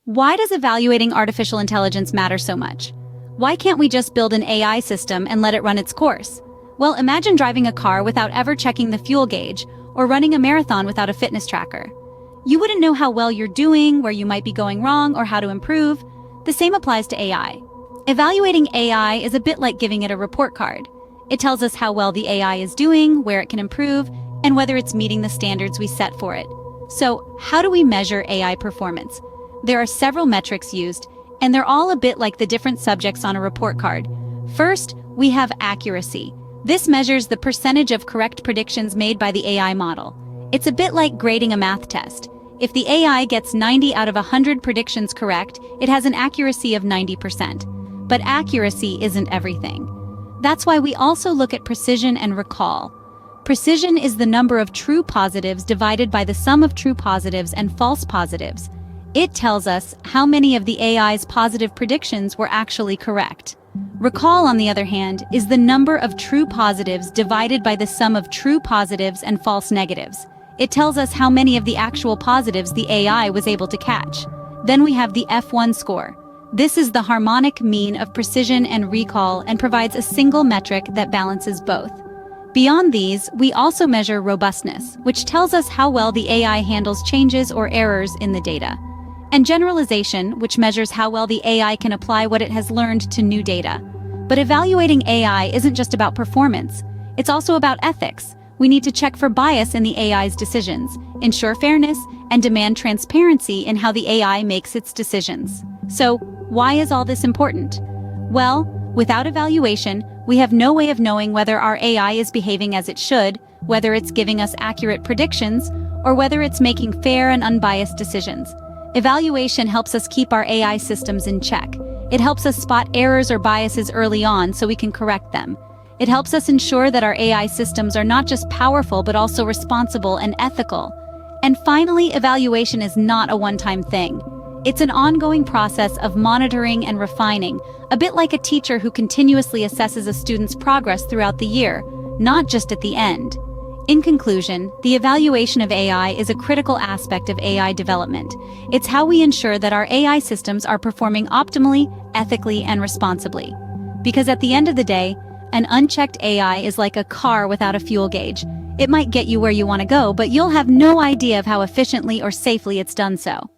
Why does evaluating artificial intelligence matter so much? Why can't we just build an AI system and let it run its course? Well, imagine driving a car without ever checking the fuel gauge, or running a marathon without a fitness tracker. You wouldn't know how well you're doing, where you might be going wrong, or how to improve. The same applies to AI. Evaluating AI is a bit like giving it a report card. It tells us how well the AI is doing, where it can improve, and whether it's meeting the standards we set for it. So, how do we measure AI performance? There are several metrics used, and they're all a bit like the different subjects on a report card. First, we have accuracy. This measures the percentage of correct predictions made by the AI model. It's a bit like grading a math test. If the AI gets 90 out of 100 predictions correct, it has an accuracy of 90%. But accuracy isn't everything. That's why we also look at precision and recall. Precision is the number of true positives divided by the sum of true positives and false positives. It tells us how many of the AI's positive predictions were actually correct. Recall, on the other hand, is the number of true positives divided by the sum of true positives and false negatives. It tells us how many of the actual positives the AI was able to catch. Then we have the F1 score. This is the harmonic mean of precision and recall and provides a single metric that balances both. Beyond these, we also measure robustness, which tells us how well the AI handles changes or errors in the data. And generalization, which measures how well the AI can apply what it has learned to new data. But evaluating AI isn't just about performance. It's also about ethics. We need to check for bias in the AI's decisions, ensure fairness, and demand transparency in how the AI makes its decisions. So, why is all this important? Well, without evaluation, we have no way of knowing whether our AI is behaving as it should, whether it's giving us accurate predictions, or whether it's making fair and unbiased decisions. Evaluation helps us keep our AI systems in check. It helps us spot errors or biases early on so we can correct them. It helps us ensure that our AI systems are not just powerful but also responsible and ethical. And finally, evaluation is not a one-time thing. It's an ongoing process of monitoring and refining, a bit like a teacher who continuously assesses a student's progress throughout the year, not just at the end. In conclusion, the evaluation of AI is a critical aspect of AI development. It's how we ensure that our AI systems are performing optimally, ethically, and responsibly. Because at the end of the day, an unchecked AI is like a car without a fuel gauge. It might get you where you want to go, but you'll have no idea of how efficiently or safely it's done so.